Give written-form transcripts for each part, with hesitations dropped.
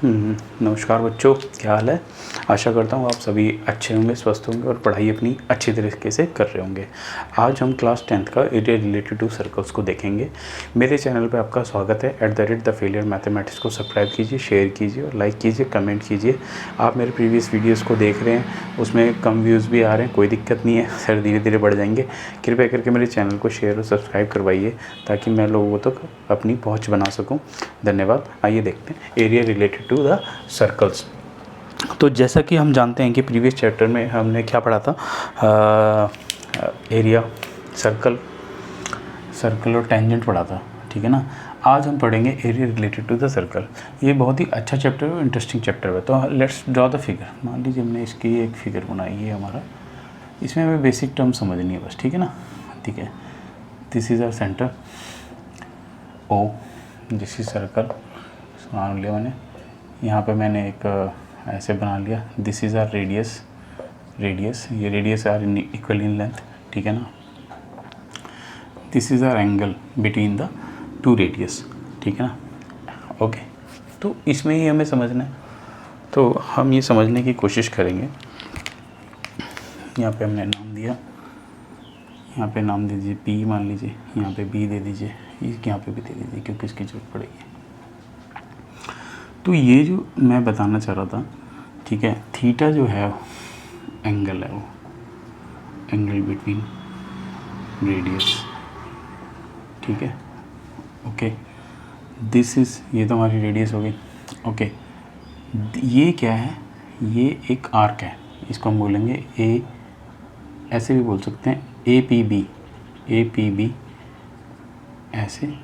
नमस्कार बच्चों, क्या हाल है। आशा करता हूँ आप सभी अच्छे होंगे, स्वस्थ होंगे और पढ़ाई अपनी अच्छी तरीके से कर रहे होंगे। आज हम क्लास 10th का एरिया रिलेटेड टू सर्कल्स को देखेंगे। मेरे चैनल पे आपका स्वागत है। @ द फेलियर मैथमेटिक्स को सब्सक्राइब कीजिए, शेयर कीजिए और लाइक कीजिए, कमेंट कीजिए। आप मेरे प्रीवियस वीडियोज़ को देख रहे हैं, उसमें कम व्यूज़ भी आ रहे हैं, कोई दिक्कत नहीं है सर, धीरे धीरे बढ़ जाएंगे। कृपया करके मेरे चैनल को शेयर और सब्सक्राइब करवाइए ताकि मैं लोगों तक अपनी पहुँच बना सकूँ। धन्यवाद। आइए देखते हैं area related to the circles. तो जैसा कि हम जानते हैं कि प्रीवियस चैप्टर में हमने क्या पढ़ा था, एरिया, सर्कल और टेंजेंट पढ़ा था, ठीक है ना। आज हम पढ़ेंगे area related to the circle. ये बहुत ही अच्छा चैप्टर है, इंटरेस्टिंग चैप्टर है। तो लेट्स ड्रॉ द फिगर। मान लीजिए हमने इसकी एक फिगर बनाई है हमारा, इसमें हमें बेसिक टर्म समझनी है बस, ठीक है ना। ठीक है, this is our centre O, this is circle मान लिया मैंने। यहाँ पे मैंने एक ऐसे बना लिया, दिस इज़ आर रेडियस, ये radius are equal in length, ठीक है ना। This is our angle between the two radius, ठीक है ना। ओके, तो इसमें ही हमें समझना है, तो हम ये समझने की कोशिश करेंगे। यहाँ पे हमने नाम दिया, यहाँ पे नाम दे दीजिए P मान लीजिए, यहाँ पे B दे दीजिए, यहाँ पे भी दे दीजिए क्योंकि इसकी जरूरत पड़ेगी। तो ये जो मैं बताना चाह रहा था, ठीक है, थीटा जो है एंगल है, वो एंगल बिटवीन रेडियस, ठीक है। ओके, दिस इज़, ये तो हमारी रेडियस हो गई। ओके, ये क्या है, ये एक आर्क है, इसको हम बोलेंगे ए, ऐसे भी बोल सकते हैं ए पी बी ऐसे,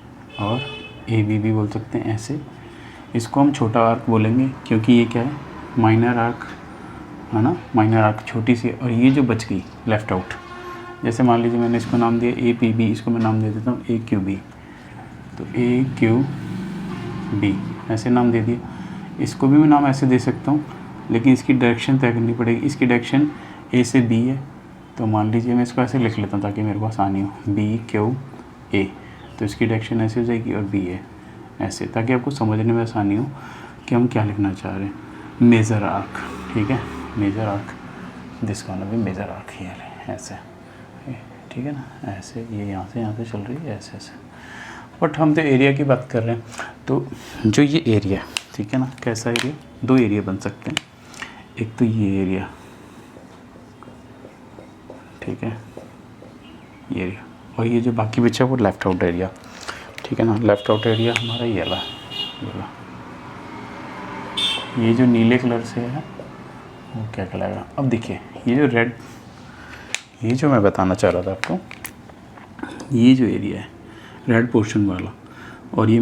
और ए बी भी बोल सकते हैं ऐसे। इसको हम छोटा आर्क बोलेंगे क्योंकि ये क्या है, माइनर आर्क है ना, माइनर आर्क छोटी सी। और ये जो बच गई लेफ़्ट आउट, जैसे मान लीजिए मैंने इसको नाम दिया ए पी बी, इसको मैं नाम दे देता हूँ ए क्यू बी। तो ए क्यू बी ऐसे नाम दे दिया। इसको भी मैं नाम ऐसे दे सकता हूँ, लेकिन इसकी डायरेक्शन तय करनी पड़ेगी। इसकी डायरेक्शन ए से बी है, तो मान लीजिए मैं इसको ऐसे लिख लेता हूँ ताकि मेरे को आसानी हो, बी क्यू ए। तो इसकी डायरेक्शन ऐसे हो जाएगी और बी है ऐसे, ताकि आपको समझने में आसानी हो कि हम क्या लिखना चाह रहे हैं। मेजर आर्क, ठीक है, major arc, this gonna be major arc here, ऐसे, ठीक है ना, ऐसे। ये यहाँ से चल रही है ऐसे ऐसे। बट हम तो एरिया की बात कर रहे हैं, तो जो ये एरिया, ठीक है ना, कैसा एरिया, दो एरिया बन सकते हैं। एक तो ये एरिया, ठीक है, ये एरिया, और ये जो बाकी बचा वो लेफ़्ट आउट एरिया, ठीक है ना। लेफ़्ट आउट एरिया हमारा ये वाला, ये जो नीले कलर से है वो क्या कहलाएगा। अब देखिए ये जो रेड, ये जो मैं बताना चाह रहा था आपको, ये जो एरिया है रेड पोर्शन वाला, और ये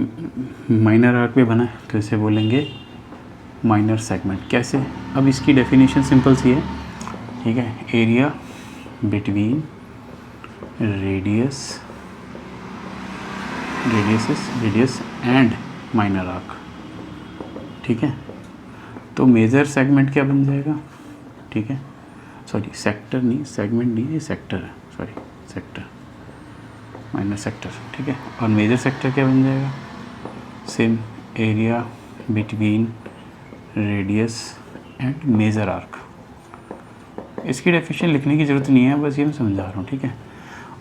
माइनर आर्क पे बना है, तो इसे बोलेंगे माइनर सेगमेंट। कैसे, अब इसकी डेफिनेशन सिंपल सी है, ठीक है, area between radius and minor arc, ठीक है। तो मेजर सेगमेंट क्या बन जाएगा, ठीक है, सॉरी सेक्टर नहीं, सेगमेंट नहीं, ये सेक्टर है, सॉरी सेक्टर, माइनर सेक्टर, ठीक है। और मेजर सेक्टर क्या बन जाएगा, same, area between radius and major arc. इसकी डेफिनेशन लिखने की ज़रूरत नहीं है, बस ये मैं समझा रहा हूँ, ठीक है।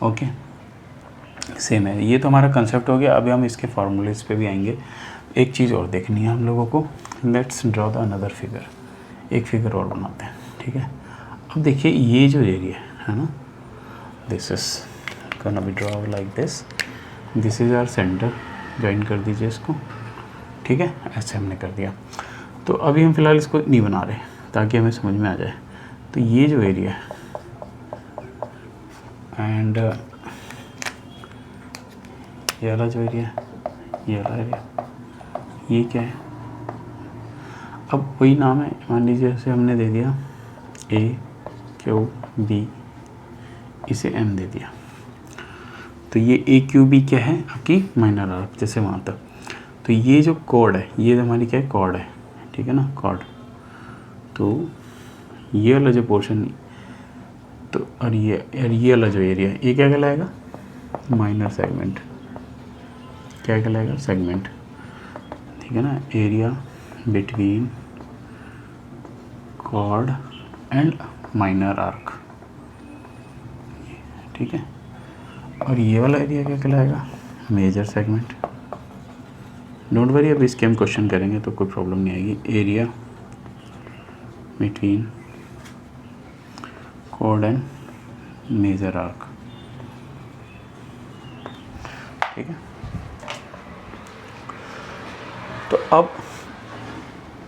ओके, सेम है। ये तो हमारा कंसेप्ट हो गया। अभी हम इसके फार्मूलेस पे भी आएंगे। एक चीज़ और देखनी है हम लोगों को, let's draw the another figure. एक फिगर और बनाते हैं, ठीक है। अब देखिए ये जो एरिया है ना, this is gonna be draw like this is our centre. Join कर दीजिए इसको, ठीक है, ऐसे हमने कर दिया। तो अभी हम फिलहाल इसको नहीं बना रहे ताकि हमें समझ में आ जाए। तो ये जो एरिया है एंड ये वाला जो एरिया है, ये वाला एरिया, ये क्या है, अब वही नाम है। मान लीजिए जैसे हमने दे दिया ए क्यू बी, इसे एम दे दिया। तो ये ए क्यू बी क्या है, आपकी माइनर आर्क, जैसे वहाँ तक। तो ये जो कॉर्ड है, ये हमारी क्या है, कॉर्ड है, ठीक है ना, कॉर्ड। तो ये वाला जो पोर्शन, तो और ये वाला जो एरिया, ये क्या कहलाएगा, माइनर सेगमेंट। क्या कहलाएगा, सेगमेंट, ठीक है ना। Area between chord and minor arc, ठीक है। और ये वाला एरिया क्या कहलाएगा, मेजर सेगमेंट। डोंट वरी, अब इसके हम क्वेश्चन करेंगे तो कोई प्रॉब्लम नहीं आएगी। Area between chord and major arc, ठीक है। तो अब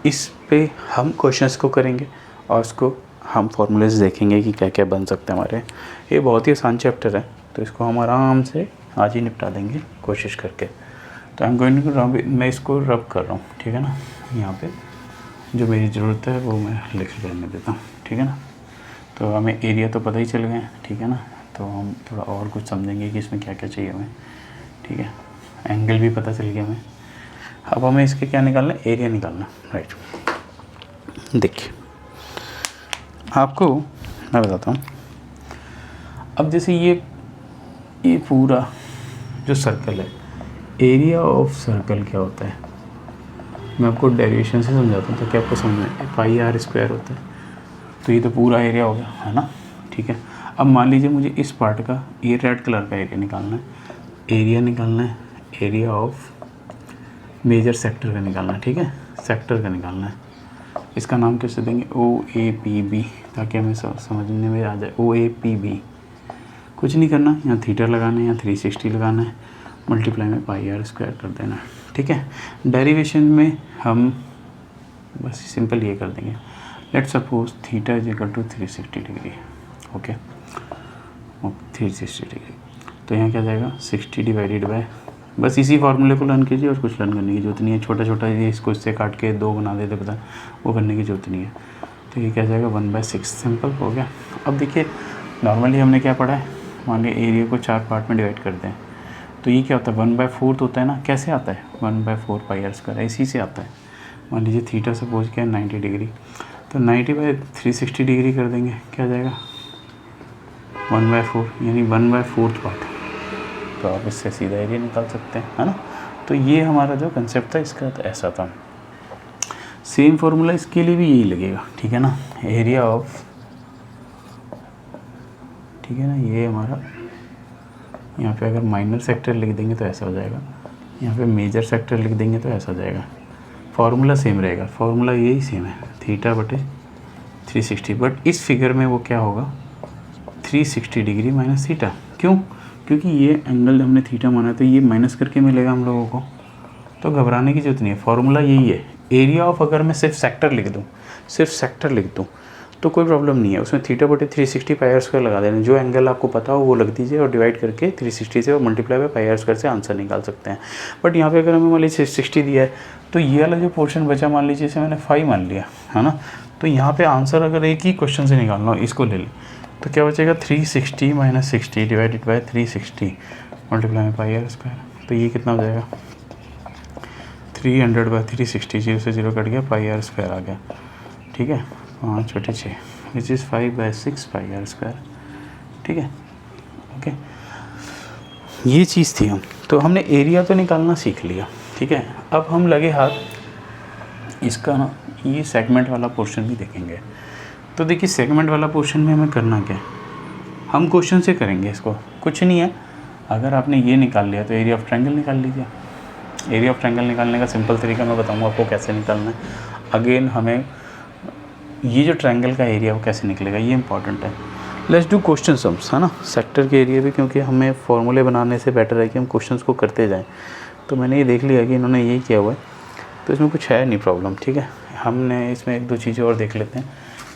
इस पे हम क्वेश्चंस को करेंगे और उसको हम फॉर्मूलेस देखेंगे कि क्या क्या बन सकते हैं हमारे। ये बहुत ही आसान चैप्टर है, तो इसको हम आराम से आज ही निपटा देंगे कोशिश करके। तो आई एम गोइंग टू, मैं इसको रब कर रहा हूँ, ठीक है ना। यहाँ पे जो मेरी ज़रूरत है वो मैं लिख लेने देता हूँ, ठीक है ना। तो हमें एरिया तो पता ही चल गए, ठीक है ना। तो हम थोड़ा और कुछ समझेंगे कि इसमें क्या क्या चाहिए हमें, ठीक है। एंगल भी पता चल गया हमें। अब हमें इसके क्या निकालना है, एरिया निकालना, राइट। देखिए आपको मैं बताता हूँ। अब जैसे ये पूरा जो सर्कल है, एरिया ऑफ सर्कल क्या होता है, मैं आपको डेरिवेशन से समझाता हूँ ताकि आपको समझ में। पाई आर स्क्वायर होता है, तो ये तो पूरा एरिया हो गया, है ना, ठीक है। अब मान लीजिए मुझे इस पार्ट का, ये रेड कलर का एरिया निकालना है, एरिया निकालना है, एरिया ऑफ मेजर सेक्टर का निकालना है, ठीक है, सेक्टर का निकालना है। इसका नाम कैसे देंगे, OAPB, ताकि हमें समझने में आ जाए। OAPB, कुछ नहीं करना, यहाँ थीटा लगाना है, यहाँ 360 लगाना है, मल्टीप्लाई में पाई आर स्क्वायर कर देना, ठीक है। डेरिवेशन में हम बस सिंपल ये कर देंगे, let suppose theta is equal to 360 degree, okay, 360 degree. तो यहाँ क्या जाएगा, 60 डिवाइडेड बाय, बस इसी फार्मूले को लर्न कीजिए और कुछ लर्न करने की जरूरत नहीं है। छोटा छोटा ये इसको इससे काट के 2 बना देते पता, वो करने की जरूरत नहीं है। तो ये क्या जाएगा, 1/6, सिंपल हो गया। अब देखिए नॉर्मली हमने क्या पढ़ा है, मान लीजिए एरिया को 4 पार्ट में डिवाइड करते हैं, तो ये क्या होता है, 1/4 होता है ना। कैसे आता है, 1/4 पाई आर स्क्वायर, इसी से आता है। मान लीजिए थीटा सपोज क्या है 90 डिग्री, तो 90/360 डिग्री कर देंगे, क्या जाएगा 1/4, यानी 1/4 पार्ट। तो आप इससे सीधा एरिया निकाल सकते हैं, है ना। तो ये हमारा जो कंसेप्ट था इसका तो ऐसा था। सेम फॉर्मूला इसके लिए भी यही लगेगा, ठीक है ना। एरिया ऑफ, ठीक है ना, ये हमारा यहाँ पे अगर माइनर सेक्टर लिख देंगे तो ऐसा हो जाएगा, यहाँ पे मेजर सेक्टर लिख देंगे तो ऐसा हो जाएगा। फार्मूला सेम रहेगा, फार्मूला यही सेम है, थीटा बटे 360, बट इस फिगर में वो क्या होगा, 360 डिग्री माइनस थीटा। क्यों, क्योंकि ये एंगल हमने थीटा माना तो ये माइनस करके मिलेगा हम लोगों को, तो घबराने की जरूरत नहीं है। फार्मूला यही है। एरिया ऑफ अगर मैं सिर्फ सेक्टर लिख दूँ, सिर्फ सेक्टर लिख दूँ तो कोई प्रॉब्लम नहीं है, उसमें थीटा बटे 360 पाई आर स्क्वायर लगा देना, जो एंगल आपको पता हो वो लग दीजिए और डिवाइड करके 360 से और multiply by pi are square से आंसर निकाल सकते हैं। बट यहाँ पे अगर हमें मान लीजिए 60 दिया है, तो ये वाला जो पोर्शन बचा मान लीजिए इसे मैंने 5 मान लिया, है ना। तो यहाँ पे आंसर अगर एक ही क्वेश्चन से निकालना हो, इसको ले लें, तो क्या बचेगा 360 माइनस 60 डिवाइडेड बाई 360 मल्टीप्लाई में पाई आर स्क्वायर। तो ये कितना हो जाएगा, 300/360, 0 से 0 कट गया, पाई आर स्क्वायर आ गया, ठीक है, 5/6 which is 5/6 pi are square, ठीक है, ओके। ये चीज़ थी हम, तो हमने एरिया तो निकालना सीख लिया, ठीक है। अब हम लगे हाथ इसका ना ये सेगमेंट वाला पोर्शन भी देखेंगे। तो देखिए सेगमेंट वाला पोर्शन में हमें करना क्या है, हम क्वेश्चन से करेंगे इसको, कुछ नहीं है। अगर आपने ये निकाल लिया तो एरिया ऑफ ट्रायंगल निकाल लीजिए। एरिया ऑफ ट्रायंगल निकालने का सिंपल तरीका मैं बताऊंगा आपको कैसे निकालना है। अगेन हमें ये जो ट्रायंगल का एरिया वो कैसे निकलेगा ये इंपॉर्टेंट है। लेट्स डू क्वेश्चन सम्स, है ना, सेक्टर के एरिया भी, क्योंकि हमें फॉर्मूले बनाने से बेटर है कि हम क्वेश्चंस को करते जाएं। तो मैंने ये देख लिया कि इन्होंने यही किया हुआ है, तो इसमें कुछ है नहीं प्रॉब्लम, ठीक है। हमने इसमें 1-2 चीज़ें और देख लेते हैं।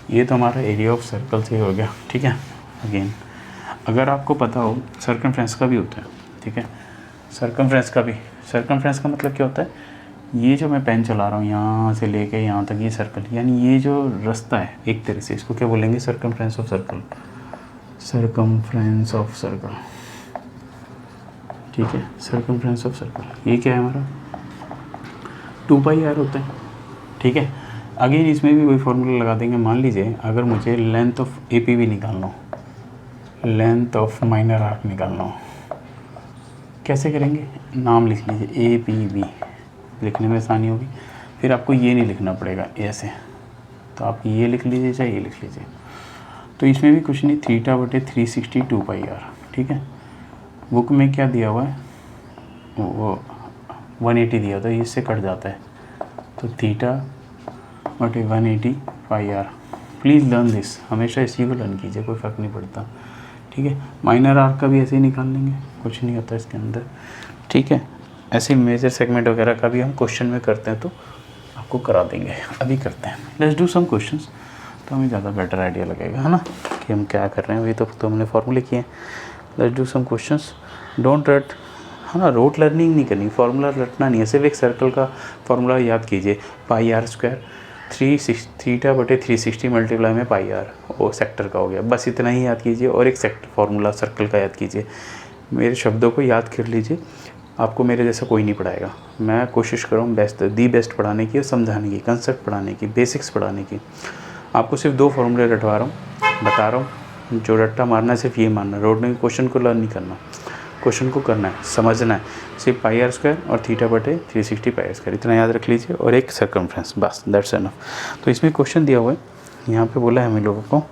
ये तो हमारा एरिया ऑफ सर्कल से हो गया, ठीक है। अगेन अगर आपको पता हो सर्कमफ्रेंस का भी होता है, ठीक है, सर्कमफ्रेंस का भी। सर्कमफ्रेंस का मतलब क्या होता है, ये जो मैं पेन चला रहा हूँ यहाँ से लेके यहाँ तक ये सर्कल, यानी ये जो रास्ता है एक तरह से, इसको क्या बोलेंगे, circumference of circle, circumference of circle, ठीक है, सर्कमफ्रेंस ऑफ सर्कल। ये क्या है हमारा 2 पाई आर होता है, ठीक है। अगेन इसमें भी वही फॉर्मूला लगा देंगे। मान लीजिए अगर मुझे लेंथ ऑफ APB निकालना हो, लेंथ ऑफ माइनर आर्क निकालना हो, कैसे करेंगे, नाम लिख लीजिए APB, लिखने में आसानी होगी। फिर आपको ये नहीं लिखना पड़ेगा ऐसे, तो आप ये लिख लीजिए चाहे ये लिख लीजिए। तो इसमें भी कुछ नहीं, थीटा बटे 362 पाई आर, ठीक है। बुक में क्या दिया हुआ है, वो 180 दिया था, इससे कट जाता है, तो थीटा बटे 180 पाई आर। प्लीज़ लर्न दिस, हमेशा इसी को लर्न कीजिए, कोई फ़र्क नहीं पड़ता, ठीक है। माइनर आर का भी ऐसे ही निकाल लेंगे, कुछ नहीं होता इसके अंदर, ठीक है। ऐसे मेजर सेगमेंट वगैरह का भी हम क्वेश्चन में करते हैं तो आपको करा देंगे, अभी करते हैं। लेट्स डू सम क्वेश्चंस, तो हमें ज़्यादा बेटर आइडिया लगेगा, है ना, कि हम क्या कर रहे हैं। वही तो हमने फॉर्मूले किए हैं। Let's do some questions, don't रट, है ना, रोट लर्निंग नहीं करनी, फार्मूला रटना नहीं है, सिर्फ एक सर्कल का फार्मूला याद कीजिए, पाई आर स्क्वायर थीटा बटे 360 मल्टीप्लाई में पाई आर, वो सेक्टर का हो गया, बस इतना ही याद कीजिए। और एक सेक्टर फार्मूला सर्कल का याद कीजिए। मेरे शब्दों को याद कर लीजिए, आपको मेरे जैसा कोई नहीं पढ़ाएगा। मैं कोशिश कर रहा हूँ दी बेस्ट पढ़ाने की और समझाने की, कंसेप्ट पढ़ाने की, बेसिक्स पढ़ाने की। आपको सिर्फ 2 फार्मूले रटवा रहा हूँ, बता रहा हूँ। जो रट्टा मारना है सिर्फ ये मारना, रोडने के क्वेश्चन को लर्न नहीं करना, क्वेश्चन को करना है, समझना है। सिर्फ पाई आर स्क्वायर और थीटा बटे 360 पाई आर स्क्वायर, इतना याद रख लीजिए, और एक सर्कमफ्रेंस, बस दैट्स एनफ। तो इसमें क्वेश्चन दिया हुआ है, यहाँ पे बोला है हम लोगों को,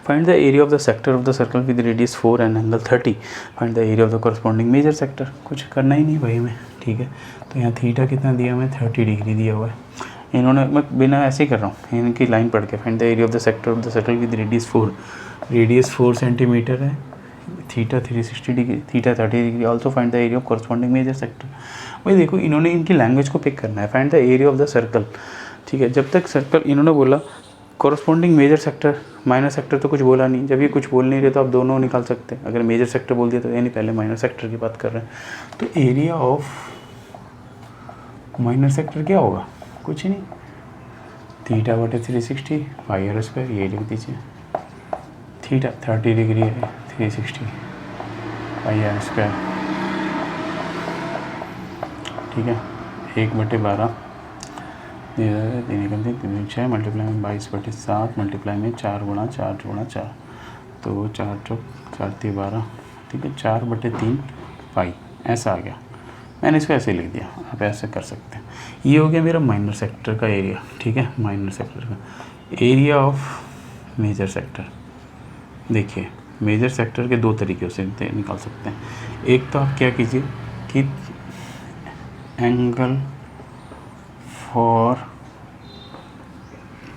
find the area of the sector of the circle with radius 4 and angle 30, find the area of the corresponding major sector. कुछ करना ही नहीं भाई में, ठीक है। तो यहाँ थीटा कितना दिया हमें, 30 डिग्री दिया हुआ है। इन्होंने, मैं बिना ऐसे ही कर रहा हूँ, इनकी लाइन पढ़ के, find the area of the sector of the circle with radius 4, radius 4 centimetre है, theta 360 degree, theta 30 degree. Also find the area of corresponding major sector. वही देखो, इन्होंने इनकी लैंग्वेज को पिक करना है, find the area of the circle, ठीक है। जब तक सर्कल इन्होंने बोला corresponding major sector, minor sector तो कुछ बोला नहीं। जब ये कुछ बोल नहीं रहे तो आप दोनों निकाल सकते हैं। अगर मेजर सेक्टर बोल दिया तो यानी पहले माइनर सेक्टर की बात कर रहे हैं। तो एरिया ऑफ माइनर सेक्टर क्या होगा, कुछ नहीं, थीटा बटे 360 पाई आर स्क्वायर, ये लिख दीजिए। थीटा 30 डिग्री है, 360 पाई आर स्क्वायर, ठीक है। 1/12 तीन 6 मल्टीप्लाई में 22/7 मल्टीप्लाई में 4 गुणा 4 तो 4 चौक 4 × 12, ठीक है। 4/3 पाई, ऐसा आ गया। मैंने इसको ऐसे लिख दिया, आप ऐसे कर सकते हैं। ये हो गया मेरा माइनर सेक्टर का एरिया, ठीक है। माइनर सेक्टर का एरिया ऑफ मेजर सेक्टर, देखिए मेजर सेक्टर के 2 तरीक़े से निकाल सकते हैं। एक तो आप क्या कीजिए कि एंगल फॉर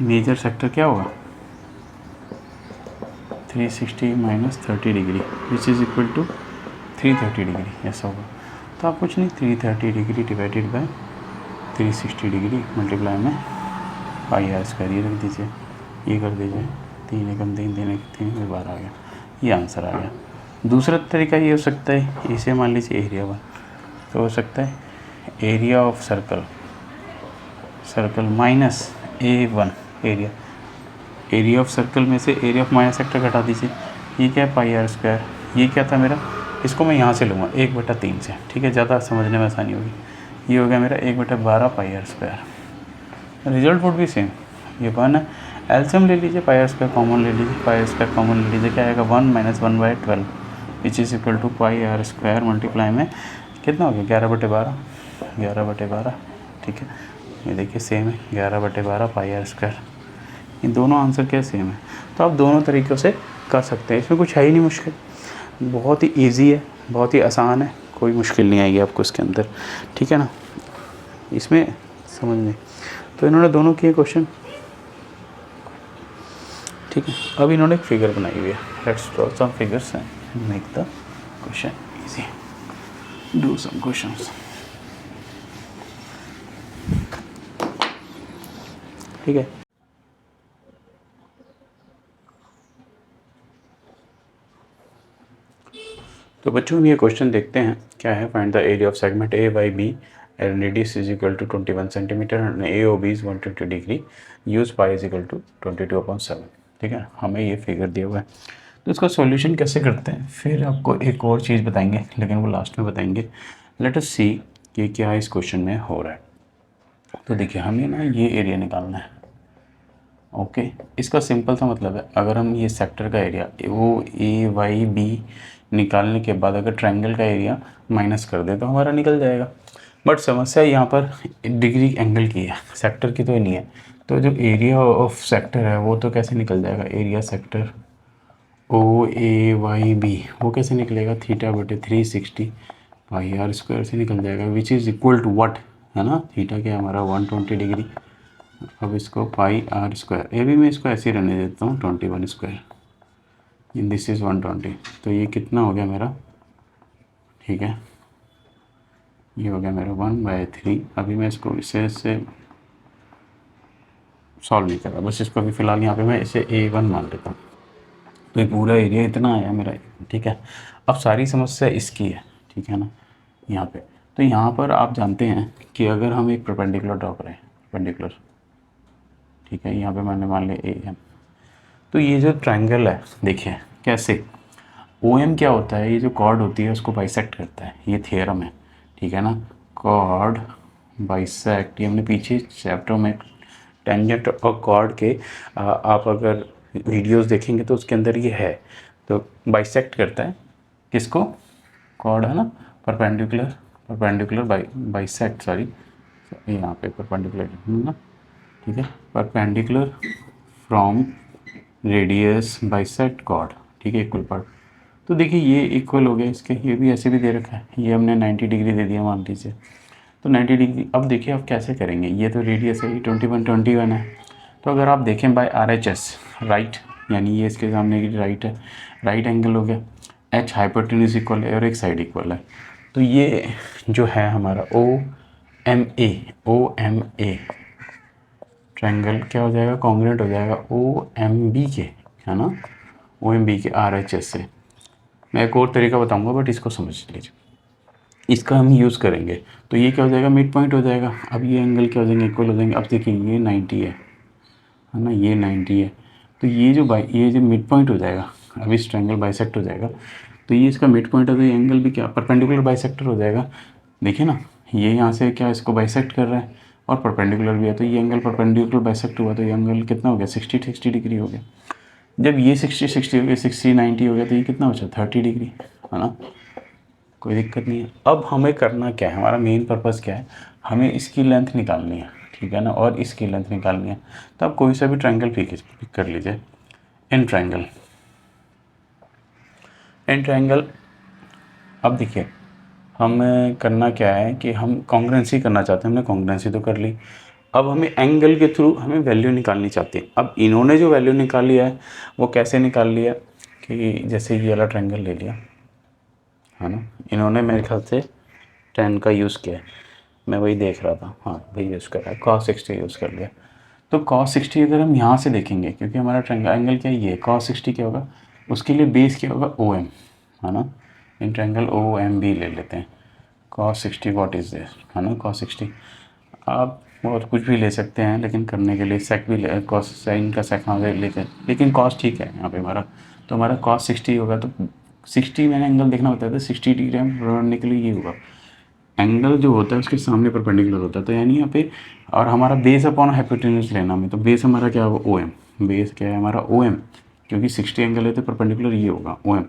मेजर सेक्टर क्या होगा, 360 minus 30 degree which is equal to 330 degree, ऐसा होगा। तो आप कुछ नहीं, 330 degree divided by 360 degree multiply में पाई आर स्क्वायर, ये रख दीजिए, ये कर दीजिए, 3 एकम 3 3 एक 3 12 आ गया, ये आंसर आ गया। दूसरा तरीका ये हो सकता है, इसे मान लीजिए एरिया 1, तो हो सकता है area of circle minus A1 area of circle में से एरिया ऑफ माइनस सेक्टर घटा दीजिए। ये क्या है, पाई आर स्क्वायर। ये क्या था मेरा, इसको मैं यहाँ से लूँगा 1/3 से, ठीक है, ज़्यादा समझने में आसानी होगी। ये हो गया मेरा 1/12 पाई आर स्क्वायर। रिजल्ट वुड भी सेम, ये 1 है, एलसीएम ले लीजिए, पाई आर स्क्वायर कॉमन ले लीजिए, पाई आर स्क्वायर कॉमन ले लीजिए, क्या आएगा 1 - 1/12 which is equal to pi are square multiply में कितना हो गया 11/12, ठीक है। ये देखिए सेम है, 11/12 पाई आर स्क्वायर। ये दोनों आंसर क्या सेम है। तो आप दोनों तरीक़ों से कर सकते हैं, इसमें कुछ है ही नहीं मुश्किल, बहुत ही इजी है, बहुत ही आसान है, कोई मुश्किल नहीं आएगी आपको इसके अंदर, ठीक है ना, इसमें समझने। तो इन्होंने दोनों किए क्वेश्चन, ठीक है। अब इन्होंने एक फिगर बनाई हुई है, let's draw some figures and make the question easy, do some questions, ठीक है। तो बच्चों हम ये क्वेश्चन देखते हैं, क्या है, find the area of segment A by B and radius is equal to 21 centimetre and A O B is 120 degree, use pi is equal to 22/7, ठीक है। हमें ये फिगर दिया हुआ है, तो इसका सॉल्यूशन कैसे करते हैं, फिर आपको एक और चीज़ बताएंगे, लेकिन वो लास्ट में बताएंगे। लेट अस सी कि क्या इस क्वेश्चन में हो रहा है। तो देखिए हमें ना ये एरिया निकालना है, ओके। इसका सिंपल सा मतलब है, अगर हम ये सेक्टर का एरिया वो ए वाई बी निकालने के बाद अगर ट्रायंगल का एरिया माइनस कर दे तो हमारा निकल जाएगा। बट समस्या यहाँ पर डिग्री एंगल की है, सेक्टर की तो नहीं है। तो जो एरिया ऑफ सेक्टर है वो तो कैसे निकल जाएगा, area sector O A Y B, वो कैसे निकलेगा, थीटा बटे 360 पाई आर स्क्वायर से निकल जाएगा, which is equal to what, है ना, थीटा क्या है हमारा 120 डिग्री। अब इसको पाई आर स्क्वायर, ये भी मैं इसको ऐसे ही रहने देता हूँ 21 स्क्वायर, दिस इज़ 120। तो ये कितना हो गया मेरा, ठीक है, ये हो गया मेरा 1/3। अभी मैं इसको इसे सॉल्व नहीं कर रहा, बस इसको अभी फ़िलहाल यहाँ पे मैं इसे A1 मान लेता हूँ। तो ये पूरा एरिया इतना आया मेरा, ठीक है। अब सारी समस्या इसकी है, ठीक है ना, यहाँ पे। तो यहाँ पर आप जानते हैं कि अगर हम एक परपेंडिकुलर ड्रॉ करें, परपेंडिकुलर, ठीक है, यहाँ पे मैंने मान लिया AM, तो ये जो ट्रायंगल है देखिए कैसे, OM क्या होता है, ये जो कॉर्ड होती है उसको बाइसेक्ट करता है, ये थियरम है, ठीक है ना, कॉर्ड बाइसेक्ट, ये हमने पीछे चैप्टर में टेंजेंट और कॉर्ड के आप अगर वीडियोस देखेंगे तो उसके अंदर ये है। तो बाइसेक्ट करता है किसको, कॉर्ड है ना, परपेंडिकुलर, परपेंडिकुलर बाइसेक्ट, सॉरी यहाँ पे परपेंडिकुलर ना, ठीक है, perpendicular from radius bisect chord, ठीक है, इक्वल पार्ट। तो देखिए ये इक्वल हो गया इसके, ये भी ऐसे भी दे रखा है, ये हमने 90 डिग्री दे दिया मान लीजिए, तो 90 डिग्री। अब देखिए आप कैसे करेंगे, ये तो रेडियस है, ये 21 है। तो अगर आप देखें बाय RHS राइट, यानी ये इसके सामने की राइट है, राइट एंगल हो गया, H हाइपोटेन्यूज इक्वल है और एक साइड इक्वल है, तो ये जो है हमारा OMA ट्रायंगल क्या हो जाएगा, कॉन्ग्रुएंट हो जाएगा OMB के, है ना, OMB के RHS से। मैं एक और तरीका बताऊंगा बट इसको समझ लीजिए, इसका हम यूज़ करेंगे। तो ये क्या हो जाएगा, मिड पॉइंट हो जाएगा। अब ये एंगल क्या हो जाएंगे, इक्वल हो जाएंगे। अब देखिए ये 90 है ना, ये 90 है, तो ये जो मिड पॉइंट हो जाएगा, अब इस ट्रायंगल बाइसेक्ट हो जाएगा, तो ये इसका मिड पॉइंट है, तो ये एंगल भी क्या परपेंडिकुलर बाइसेक्टर हो जाएगा। देखिए ना, ये यहाँ से क्या इसको बाइसेक्ट कर रहा है और परपेंडिकुलर भी है, तो ये एंगल परपेंडिकुलर बाइसेक्ट हुआ, तो ये एंगल कितना हो गया, 60 डिग्री हो गया। जब ये 60 हो गया, 60 90 हो गया, तो ये कितना बचा, 30 डिग्री, है ना, कोई दिक्कत नहीं है। अब हमें करना क्या है, हमारा मेन पर्पज़ क्या है, हमें इसकी लेंथ निकालनी है, ठीक है ना, और इसकी लेंथ निकालनी है। तो आप कोई सा भी ट्रायंगल पिक कर लीजिए, इन ट्रायंगल, इन ट्रायंगल। अब देखिए हमें करना क्या है कि हम कॉन्ग्रुएंसी करना चाहते हैं, हमने कॉन्ग्रुएंसी तो कर ली। अब हमें एंगल के थ्रू हमें वैल्यू निकालनी चाहती है। अब इन्होंने जो वैल्यू निकाली है वो कैसे निकाल लिया कि जैसे ये वाला ट्रायंगल ले लिया, है ना, इन्होंने मेरे ख्याल से 10 का यूज़ किया है, मैं वही देख रहा था, हाँ वही यूज़ कर रहा है, cos 60 यूज़ कर लिया। तो cos 60 अगर हम यहाँ से देखेंगे, क्योंकि हमारा ट्रायंगल एंगल क्या है, ये cos 60 क्या होगा, उसके लिए बेस क्या होगा, OM, है ना, इन ट्रायंगल OMB ले लेते हैं। cos 60 व्हाट इज़ दिस, है ना, cos 60 आप और कुछ भी ले सकते हैं, लेकिन करने के लिए सेक भी cos साइन का सेक ले लेते हैं, लेकिन cos ठीक है यहाँ पे हमारा। तो हमारा cos 60 होगा, तो 60 मैंने एंगल देखना होता है, तो 60 डिग्री हम बढ़ने के लिए ये होगा, एंगल जो होता है उसके सामने परपेंडिकुलर होता है, तो यानी यहाँ पे, और हमारा बेस अपॉन हाइपोटेन्यूज लेना हमें, तो बेस हमारा क्या होगा, OM, बेस क्या है हमारा OM, क्योंकि 60 एंगल है तो परपेंडिकुलर ये होगा OM,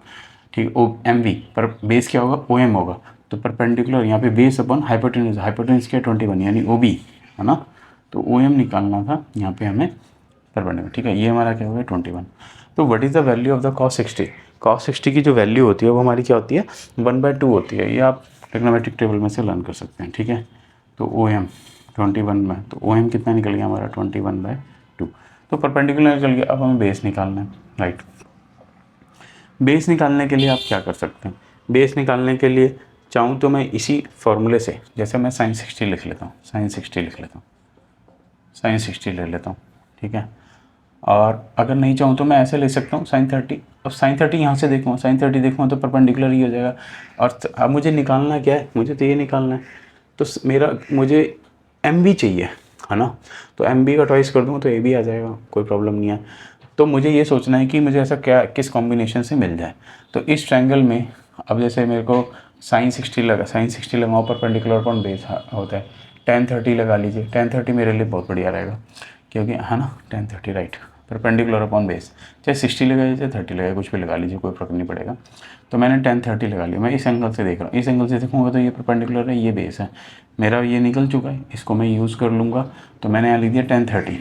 ठीक, OMB पर बेस क्या होगा, OM होगा, तो परपेंडिकुलर यहाँ पे बेस अपॉन हाइपोटेन्यूज, हाइपोटेन्यूज क्या 21 यानी OB, है ना, तो OM निकालना था यहाँ पे हमें परपेंडिकुलर, ठीक है, ये हमारा क्या होगा 21। तो what is the value of the cos 60, cos 60 की जो वैल्यू होती है वो हमारी क्या होती है, 1/2 होती है, ये आप ट्रिग्नोमेट्रिक टेबल में से लर्न कर सकते हैं, ठीक है। तो OM 21 में, तो OM कितना निकल गया हमारा 21/2, तो परपेंडिकुलर निकल गया। अब हमें बेस निकालना है, राइट। बेस निकालने के लिए आप क्या कर सकते हैं, बेस निकालने के लिए चाहूँ तो मैं इसी फॉर्मूले से, जैसे मैं sin 60 लिख लेता हूँ, sin 60 लिख लेता हूँ, sin 60 ले लेता हूँ, ठीक है। और अगर नहीं चाहूँ तो मैं ऐसे ले सकता हूँ sin 30। अब sin 30 यहाँ से देखूँ, sin 30 देखूँ तो परपेंडिकुलर ही हो जाएगा। और अब मुझे निकालना क्या है, मुझे तो ये निकालना है, तो मुझे MB चाहिए, है ना, तो MB का ट्वाइस कर दूँ तो AB आ जाएगा, कोई प्रॉब्लम नहीं है। तो मुझे ये सोचना है कि मुझे ऐसा क्या किस कॉम्बिनेशन से मिल जाए। तो इस ट्रायंगल में अब जैसे मेरे को sin 60 लगा, sin 60 लगाओ, परपेंडिकुलर अपॉन बेस होता है, tan 30 लगा लीजिए, tan 30 मेरे लिए बहुत बढ़िया रहेगा, क्योंकि है ना tan 30 right, perpendicular upon base, चाहे 60 लगाइए चाहे 30 लगाइए, कुछ भी लगा लीजिए, कोई फर्क नहीं पड़ेगा। तो मैंने tan 30 लगा लिया, मैं इस एंगल से देख रहा हूँ, इस एंगल से देखूंगा तो ये परपेंडिकुलर है, ये बेस है मेरा, ये निकल चुका है, इसको मैं यूज़ कर लूँगा। तो मैंने यहाँ लिख दिया tan 30,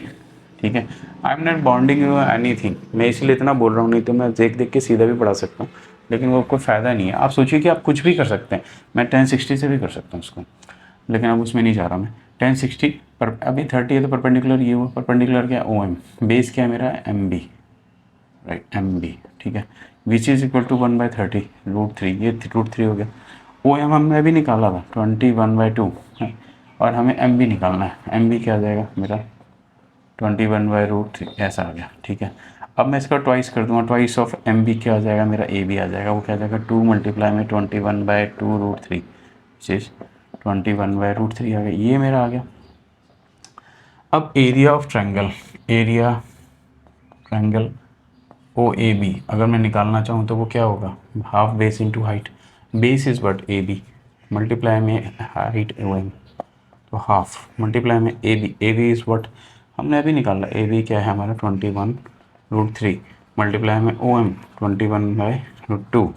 ठीक है। I am not bonding any thing, मैं इसलिए इतना बोल रहा हूँ, नहीं तो मैं देख देख के सीधा भी पढ़ा सकता हूँ, लेकिन वो कोई फ़ायदा नहीं है। आप सोचिए कि आप कुछ भी कर सकते हैं, मैं tan 60 से भी कर सकता हूँ उसको, लेकिन अब उसमें नहीं जा रहा मैं। tan 60 पर अभी 30 है तो परपेंडिकुलर ये हुआ, परपेंडिकुलर क्या ओ एम, बेस क्या है मेरा M B, right M B, ठीक है, विच इज़ इक्वल टू 1/30 √3, ये √3 हो गया। ओ एम हमने अभी निकाला था 21/2 है, और हमें एम बी निकालना है, एम बी क्या आ जाएगा मेरा 21/√3 ऐसा आ गया, ठीक है। अब मैं इसका ट्वाइस कर दूंगा, ट्वाइस ऑफ एम बी क्या आ जाएगा मेरा ए बी आ जाएगा, वो क्या आ जाएगा 2 मल्टीप्लाई में 21/2√3 विच इज़ 21/√3 आ गया, ये मेरा आ गया। अब area of triangle, area triangle O A B अगर मैं निकालना चाहूँ तो वो क्या होगा, half base into height, base is what A B multiply में हाइट ओ एम, तो हाफ मल्टीप्लाई में ए बी इज़ वट हमने अभी निकाला, ए बी क्या है हमारा 21/√3 मल्टीप्लाई में ओ एम 21/√2,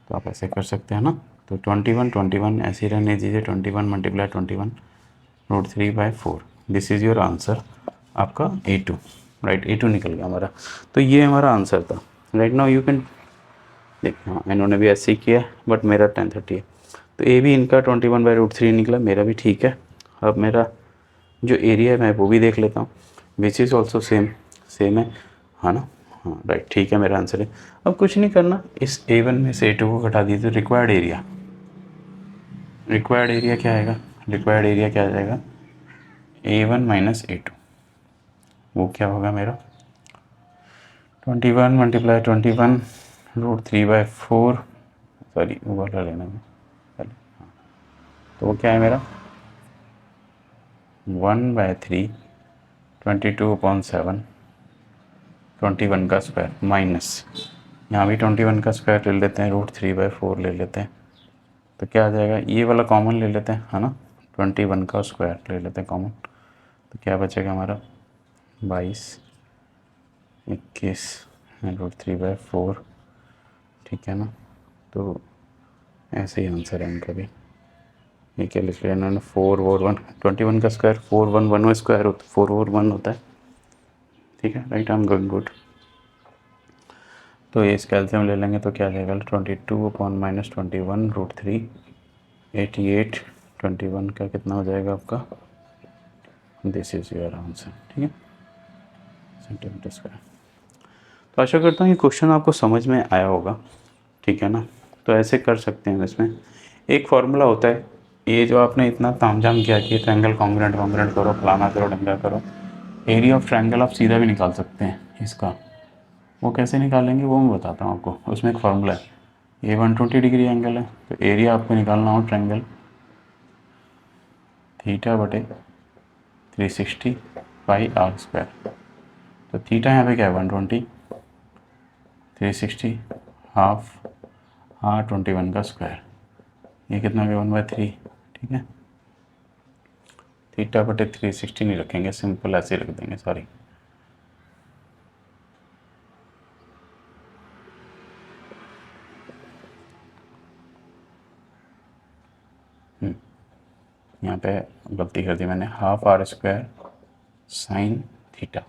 तो आप ऐसे कर सकते हैं ना। तो 21 ऐसे ही रहने दीजिए, 21 multiply 21√3/4, this is your answer आपका A2, राइट। A2 निकल गया हमारा, तो ये हमारा आंसर था। राइट नाउ यू कैन देखिए, हाँ इन्होंने भी ऐसे ही किया बट मेरा 1030 है, तो ए भी इनका 21/√3 निकला, मेरा भी ठीक है। अब मेरा जो एरिया है मैं वो भी देख लेता हूँ, विच इज़ ऑल्सो सेम है ना, हाँ राइट, ठीक है, मेरा आंसर है। अब कुछ नहीं करना, इस A1 में से A2 को घटा दीजिए, रिक्वायर्ड एरिया क्या आएगा, रिक्वायर्ड एरिया क्या आ जाएगा A1 माइनस A2, वो क्या होगा मेरा 21 मल्टीप्लाई 21√3/4, सॉरी वो वाला लेना है पहले, हाँ तो वो क्या है मेरा 1/3 22/7 21 का स्क्वायर माइनस, यहाँ भी 21 का स्क्वायर ले लेते हैं, √3/4 ले लेते हैं, तो क्या आ जाएगा, ये वाला कॉमन ले लेते हैं है ना, 21 का स्क्वायर ले लेते हैं कॉमन, तो क्या बचेगा हमारा 22 21 √3/4, ठीक है ना। तो ऐसे ही आंसर है इनका भी, ये क्या लिख लिया इन्होंने 4/1, 21 का स्क्वायर 4/1 स्क्वायर होता है, 4/1 होता है, ठीक है, right, I am going good. तो ये इस कैल्शियम ले लेंगे तो क्या आ जाएगा 22/-21√3 88, 21 का कितना हो जाएगा आपका, दिस इज योर आंसर, ठीक है, सेंटीमीटर स्क्वायर। तो आशा करता हूँ ये क्वेश्चन आपको समझ में आया होगा, ठीक है ना। तो ऐसे कर सकते हैं, इसमें एक फार्मूला होता है, ये जो आपने इतना तामझाम किया कि ट्रायंगल कॉन्ग्रुएंट करो, फलाना करो, ढंगा करो, एरिया ऑफ ट्रायंगल आप सीधा भी निकाल सकते हैं इसका, वो कैसे निकालेंगे वो मैं बताता हूँ आपको। उसमें एक फार्मूला है, ये 120 डिग्री एंगल है, तो एरिया आपको निकालना हो ट्रायंगल θ/360πr², तो थीटा यहाँ पे क्या है 120, 360 हाफ 21 का स्क्वायर, ये कितना हो गया 1/3, ठीक है। θ/360 नहीं रखेंगे, सिंपल ऐसे ही रख देंगे, सॉरी, यहाँ पे गलती कर दी मैंने, ½ sin थीटा,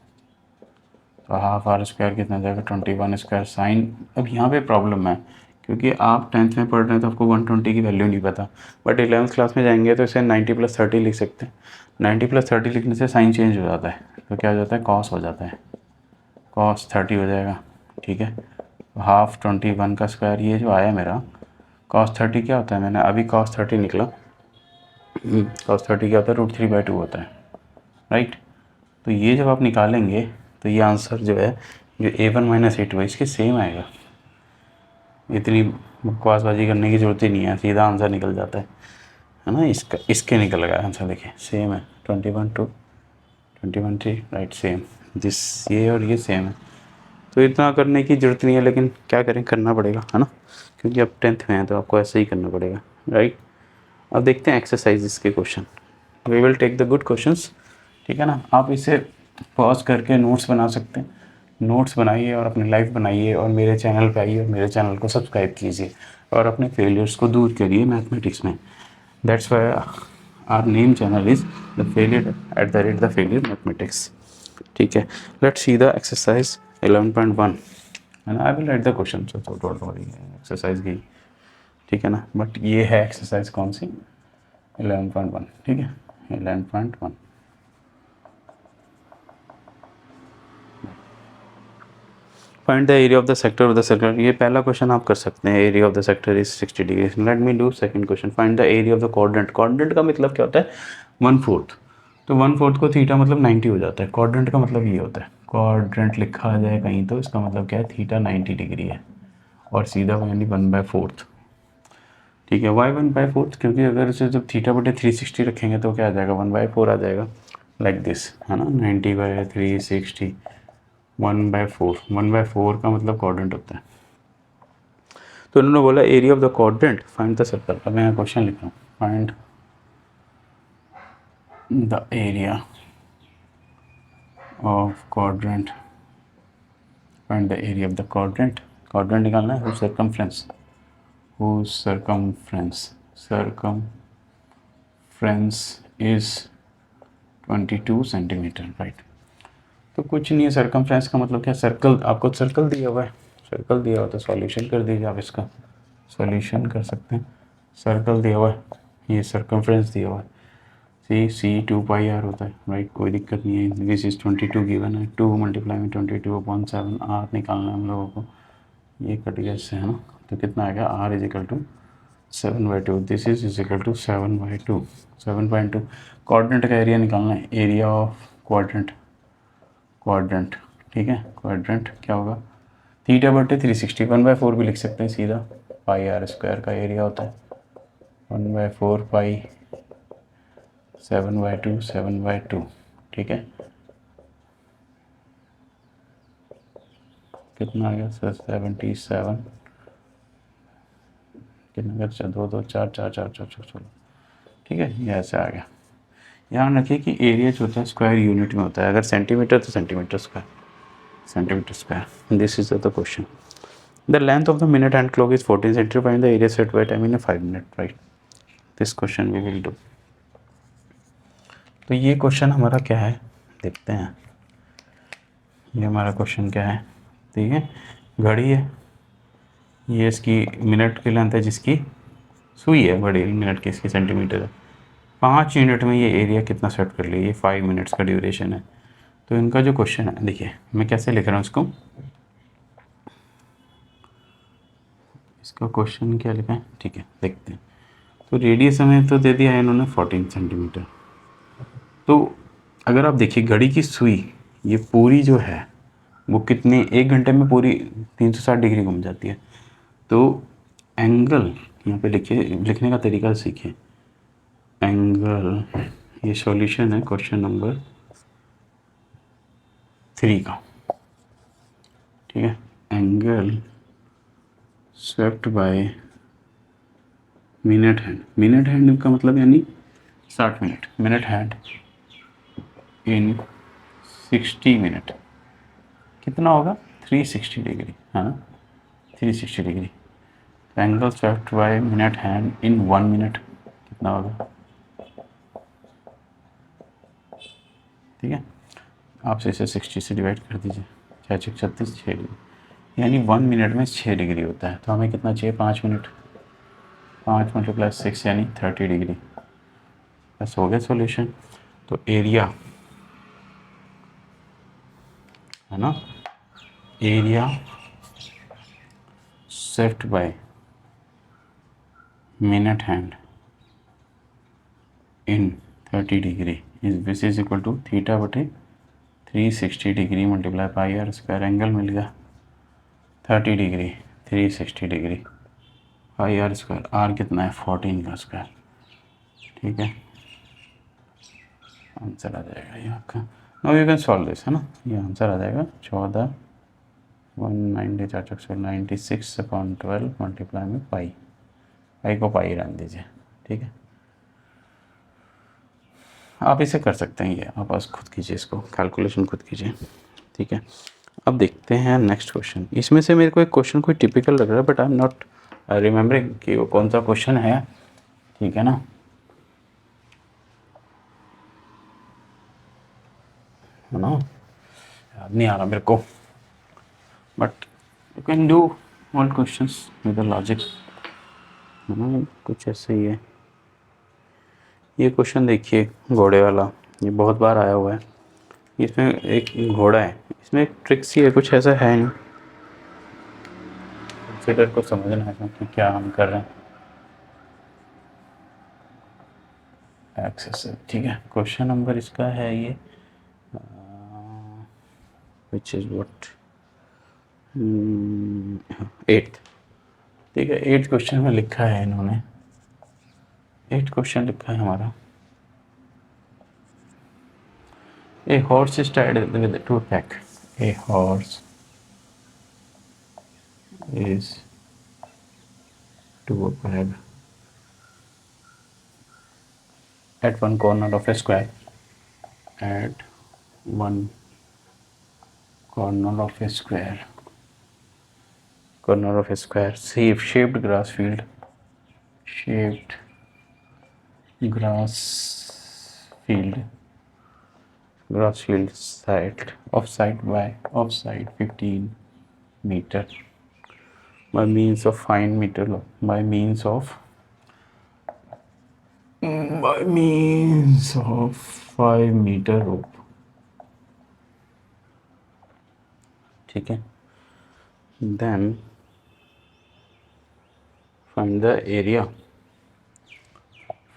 तो ½ कितना जाएगा 21² साइन। अब यहाँ पे प्रॉब्लम है, क्योंकि आप 10th में पढ़ रहे हैं तो आपको 120 की वैल्यू नहीं पता, बट 11th क्लास में जाएंगे तो इसे 90+30 लिख सकते हैं। 90+30 लिखने से साइन चेंज हो जाता है, तो क्या हो जाता है कॉस हो जाता है, cos 30 हो जाएगा, ठीक है। ½ 21 का स्क्वायर, ये जो आया मेरा cos 30 क्या होता है, मैंने अभी cos 30 निकला, cos 30 क्या होता है √3/2 होता है, राइट। तो ये जब आप निकालेंगे तो ये आंसर जो है जो A1 माइनस A2 है इसके सेम आएगा, इतनी बकवासबाजी करने की ज़रूरत ही नहीं है, सीधा आंसर निकल जाता है ना। इसके निकल गया आंसर, देखिए सेम है 21 राइट, सेम दिस, ये और ये सेम है, तो इतना करने की ज़रूरत नहीं है, लेकिन क्या करें, करना पड़ेगा है ना, क्योंकि अब 10th में है तो आपको ऐसे ही करना पड़ेगा, राइट। अब देखते हैं एक्सरसाइजेस के question, we will take the good questions, ठीक है ना। आप इसे पॉज करके नोट्स बना सकते हैं, नोट्स बनाइए और अपनी लाइफ बनाइए और मेरे चैनल पे आइए और मेरे चैनल को सब्सक्राइब कीजिए और अपने फेलियर्स को दूर करिए मैथमेटिक्स में। That's why our name channel is the failure @ the failure mathematics. ठीक है, let's see the exercise 11.1 and I will write the question. Don't worry, exercise की, ठीक है ना, बट ये है एक्सरसाइज कौन सी, 11.1। ठीक है, 11.1 find the area of the sector of the circle. ये पहला क्वेश्चन आप कर सकते हैं, area of the sector is 60 degree. Let me do second question, find the area of the quadrant. Quadrant का मतलब क्या होता है, 1/4। तो 1/4 को थीटा मतलब 90 हो जाता है। क्वाड्रेंट का मतलब ये होता है, क्वाड्रेंट लिखा आ जाए कहीं तो इसका मतलब क्या है, थीटा 90 डिग्री है और सीधा यानी 1/4। ठीक है, वाई 1/4, क्योंकि अगर इसे जब थीटा बटे 360 रखेंगे तो क्या आ जाएगा, 1/4 आ जाएगा, लाइक दिस, है ना, 90/360 1/4। 1/4 का मतलब क्वाड्रेंट होता है। तो उन्होंने बोला area of the quadrant, find the circle. अब मैं यहाँ क्वेश्चन लिख रहा हूँ, find the area of quadrant, find the area of the quadrant. Quadrant निकालना है, circumference, circumference is 22 centimetre, right. तो कुछ नहीं है, सर्कमफ्रेंस का मतलब क्या, सर्कल, आपको सर्कल दिया हुआ है, सर्कल दिया हुआ तो सॉल्यूशन कर दीजिए, आप इसका सॉल्यूशन कर सकते हैं। सर्कल दिया हुआ है, ये सर्कमफ्रेंस दिया हुआ है, सी 2πr होता है, राइट, कोई दिक्कत नहीं है। दिस इज 22 गिवन है, 2 × 22/7 r निकालना है हम लोगों को, ये कट गया इससे, है ना, तो कितना आ गया, r = 7/2, this is equal to 7/2, 7.2। Quadrant का एरिया निकालना है, एरिया ऑफ क्वाड्रेंट, ठीक है, क्वाड्रेंट क्या होगा, थीटा बटे 360, 1/4 भी लिख सकते हैं सीधा, πr² का एरिया होता है, 1/4 पाई 7/2, ठीक है, कितना आ गया सर, 77, कितना गया, 2 2 4 4 4 4 16, ठीक है, ये ऐसे आ गया। ध्यान रखिए कि एरिया जो होता है स्क्वायर यूनिट में होता है, अगर सेंटीमीटर तो centimetre square. This is the question. The length of the minute hand clock is 14 centimetre, find the area set by time in 5 minute, right. This question we will do. तो ये question हमारा क्या है, देखते हैं, ये हमारा क्वेश्चन क्या है। ठीक है, घड़ी है, ये इसकी मिनट की लेंथ है, जिसकी सुई है बड़ी मिनट की, इसकी सेंटीमीटर है। 5 मिनट में ये एरिया कितना सेट कर लिया, ये 5 मिनट्स का ड्यूरेशन है। तो इनका जो क्वेश्चन है, देखिए मैं कैसे लिख रहा हूँ इसको, इसका क्वेश्चन क्या लिखा है, ठीक है, देखते हैं। तो रेडियस हमें तो दे दिया है इन्होंने 14 सेंटीमीटर। तो अगर आप देखिए घड़ी की सुई, ये पूरी जो है वो कितने, 1 घंटे में पूरी 360 डिग्री घूम जाती है। तो एंगल यहाँ पे लिखिए, लिखने का तरीका सीखिए, एंगल, ये सॉल्यूशन है क्वेश्चन नंबर 3 का, ठीक है। Angle swept by minute hand का मतलब यानी 60 मिनट, मिनट हैंड इन 60 मिनट कितना होगा, 360 डिग्री, है ना, 360 degree. Angle swept by minute hand in 1 minute कितना होगा, ठीक है, आप इसे 60 से डिवाइड कर दीजिए, 6 36 6 डिग्री, यानी 1 मिनट में 6 डिग्री होता है। तो हमें कितना चाहिए, 5 मिनट, 5 × 6 यानी 30 डिग्री। बस हो गया सॉल्यूशन। तो एरिया है ना, area swept by minute hand in 30 degree is equal to theta बटे 360 डिग्री मल्टीप्लाई πr², एंगल मिल गया 30 डिग्री, 360 डिग्री, πr², आर कितना है 14 का स्क्वायर, ठीक है, आंसर आ जाएगा ये आपका। Now you can solve this, है ना, ये आंसर आ जाएगा 14 96/12 मल्टीप्लाई में पाई को पाई रहने दीजिए, ठीक है। आप इसे कर सकते हैं, ये आप बस खुद कीजिए, इसको कैलकुलेशन खुद कीजिए, ठीक है। अब देखते हैं नेक्स्ट क्वेश्चन। इसमें से मेरे को एक क्वेश्चन कोई टिपिकल लग रहा है, but I am not remembering कि वो कौन सा क्वेश्चन है, ठीक है ना। है ना, याद नहीं आ रहा मेरे को, but you can do all questions with logic, है ना। कुछ ऐसे ही है। ये क्वेश्चन देखिए, घोड़े वाला, ये बहुत बार आया हुआ है। इसमें एक घोड़ा है, इसमें एक ट्रिक सी है, कुछ ऐसा है नहीं। कंसिडर को समझना है कि क्या हम कर रहे हैं। एक्सेस, ठीक है। क्वेश्चन नंबर इसका है ये विच इज़ व्हाट 8th, ठीक है। 8th क्वेश्चन में लिखा है इन्होंने, 8th क्वेश्चन लिखा है हमारा, a horse is tied with a toothpick, a horse is to a peg at one corner of a square, at one corner of a square, corner of a square, shaped grass field, shaped grass field, grass field side offside 15 meter by means of fine meter by means of 5 meter rope, ठीक है। then find the area,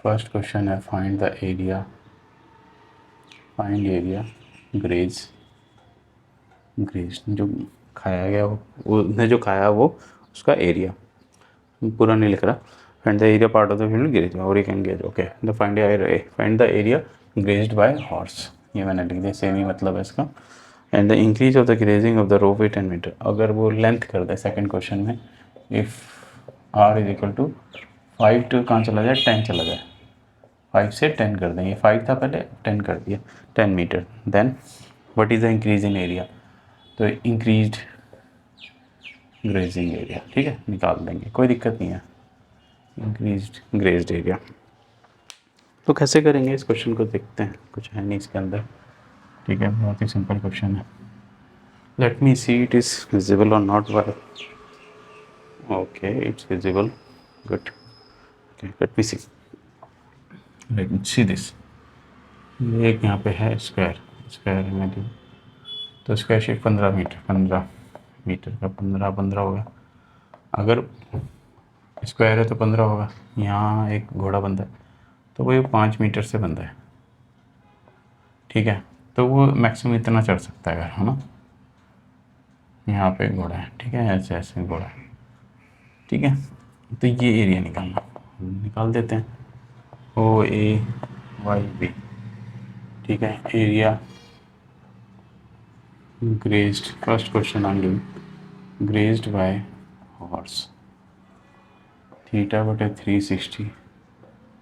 first question है find the area, find area graze, graze जो खाया गया वो उसने जो खाया वो उसका एरिया, पूरा नहीं लिख रहा। Find the area part of the field graze और you can gauge, okay. The find the area grazed by horse, ये मैंने लिख दिया, सेम ही मतलब है इसका। And the increase of the grazing of the rope with 10 metre, अगर वो लेंथ कर दे सेकंड क्वेश्चन में, if R is equal to 5 to कहाँ चला जाए 10 चला जाए, 5 से 10 कर दें, ये 5 था पहले 10 कर दिया 10 metre. Then what is the increase in area, तो इंक्रीज्ड ग्रेजिंग एरिया, ठीक है, निकाल देंगे, कोई दिक्कत नहीं है। इंक्रीज्ड ग्रेज्ड एरिया तो कैसे करेंगे, इस क्वेश्चन को देखते हैं, कुछ है नहीं इसके अंदर, ठीक है, बहुत ही सिंपल क्वेश्चन है। Let me see it is visible और not why, okay it's visible, good, okay let me see, let me see this. ये एक यहाँ पे है स्क्वायर, स्क्वायर में दी तो स्क्वायर शीट 15 मीटर, 15 मीटर का 15 15 होगा, अगर स्क्वायर है तो 15 होगा। यहाँ एक घोड़ा बंधा है तो वो 5 मीटर से बंधा है, ठीक है, तो वो मैक्सिमम इतना चढ़ सकता है, है ना। यहाँ पे घोड़ा है, ठीक है, ऐसे ऐसे घोड़ा है, ठीक है। तो ये एरिया निकालना, निकाल देते हैं, ओ ए वाई बी, ठीक है। Area grazed, first question on grazed by horse, theta बटे 360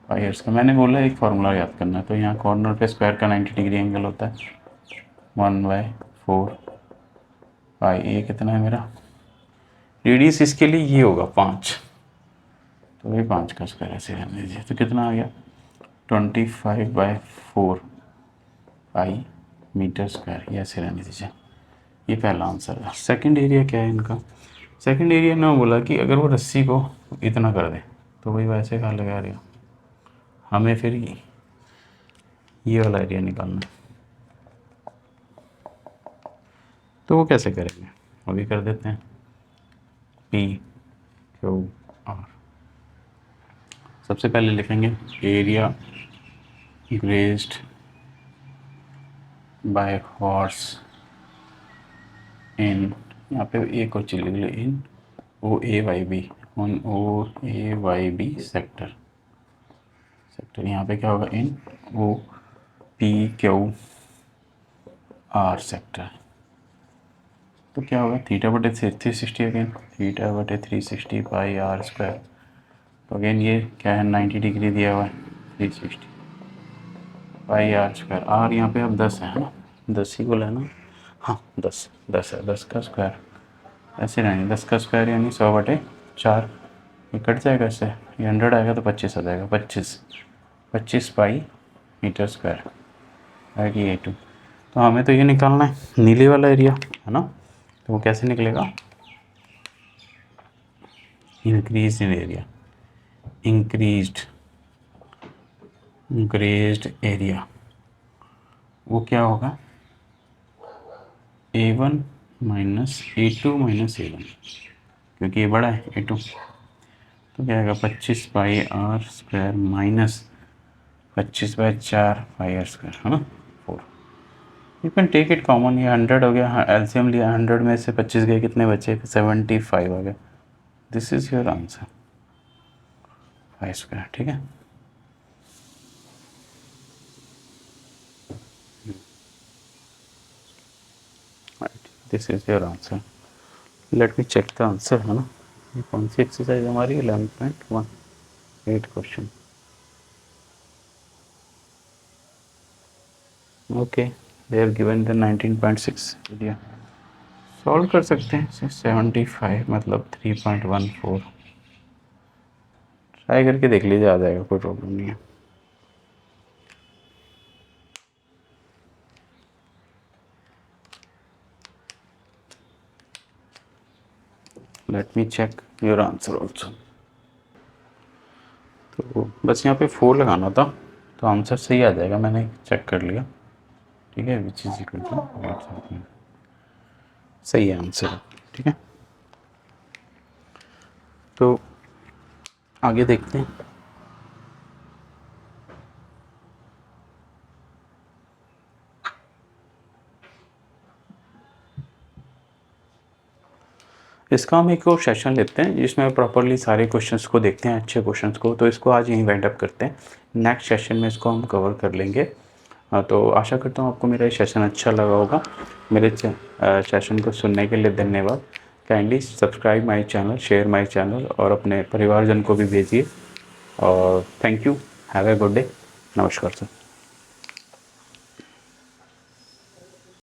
ईयर्स का, मैंने बोला एक फार्मूला याद करना है, तो यहाँ कॉर्नर पे स्क्वायर का 90 डिग्री एंगल होता है, 1/4 पाई, ये कितना है मेरा रेडियस, इसके लिए ये होगा 5, तो ये 5 का स्क्वायर ऐसे रहने दीजिए, तो कितना आ गया 25/4 पाई मीटर स्क्वायर, ये ऐसे रहने दीजिए। ये पहला आंसर है। सेकंड एरिया क्या है इनका, सेकंड एरिया ने बोला कि अगर वो रस्सी को इतना कर दे तो वही वैसे कहाँ लगा रहा, हमें फिर ये वाला एरिया निकालना है, तो वो कैसे करेंगे, अभी कर देते हैं। पी क्यू आर, सबसे पहले लिखेंगे area grazed by horse in, यहाँ पे ए को चिल in O A Y B, on O A Y B sector, sector यहाँ पे क्या होगा in O P Q R sector, तो क्या होगा थीटा बटे 360 अगेन, थीटा बटे 360 पाई आर स्क्वायर, तो अगेन ये क्या है 90 डिग्री दिया हुआ है, 360 पाई आर स्क्वायर, आर यहाँ पे अब 10 है ना, 10 ही को लेना, हाँ 10, 10 है, 10 का स्क्वायर ऐसे नहीं, 10 का स्क्वायर यानी 100/4, ये कट जाएगा इससे, ये 100 आएगा तो 25 आ जाएगा, 25 पाई मीटर स्क्वायर राइट, ये A2। तो हमें तो ये निकालना है नीले वाला एरिया है ना, तो वो कैसे निकलेगा, increase in area, increased area, वो क्या होगा A1 minus A2 minus A1, क्योंकि ये बड़ा है A2, तो क्या आएगा 25 pi are square minus 25/4 pi are square है ना 4। You can take it common, ये 100 हो गया, हाँ एलसीएम लिया, 100 में से 25 गए, कितने बचे 75 आ गए। This is your answer 5 square, ठीक है। This is your answer, let me check the answer है ना। ये कौन सी एक्सरसाइज हमारी 11.18 question, okay they have given the 19.6 area, solve कर सकते हैं 75 मतलब 3.14, ट्राई करके देख लीजिए, आ जाएगा, कोई प्रॉब्लम नहीं है। Let me check your answer also. तो बस यहाँ पे 4 लगाना था, तो आंसर सही आ जाएगा, मैंने चेक कर लिया, ठीक है, विच इज इक्वल टू, सही है आंसर, ठीक है। तो आगे देखते हैं। इसका हम एक और सेशन लेते हैं जिसमें प्रॉपरली सारे क्वेश्चंस को देखते हैं, अच्छे क्वेश्चंस को, तो इसको आज यहीं वाइंड अप करते हैं, नेक्स्ट सेशन में इसको हम कवर कर लेंगे। तो आशा करता हूँ आपको मेरा ये सेशन अच्छा लगा होगा। मेरे सेशन को सुनने के लिए धन्यवाद। Kindly subscribe my channel, share my channel और अपने परिवारजन को भी भेजिए, और thank you, have a good day, नमस्कार सर।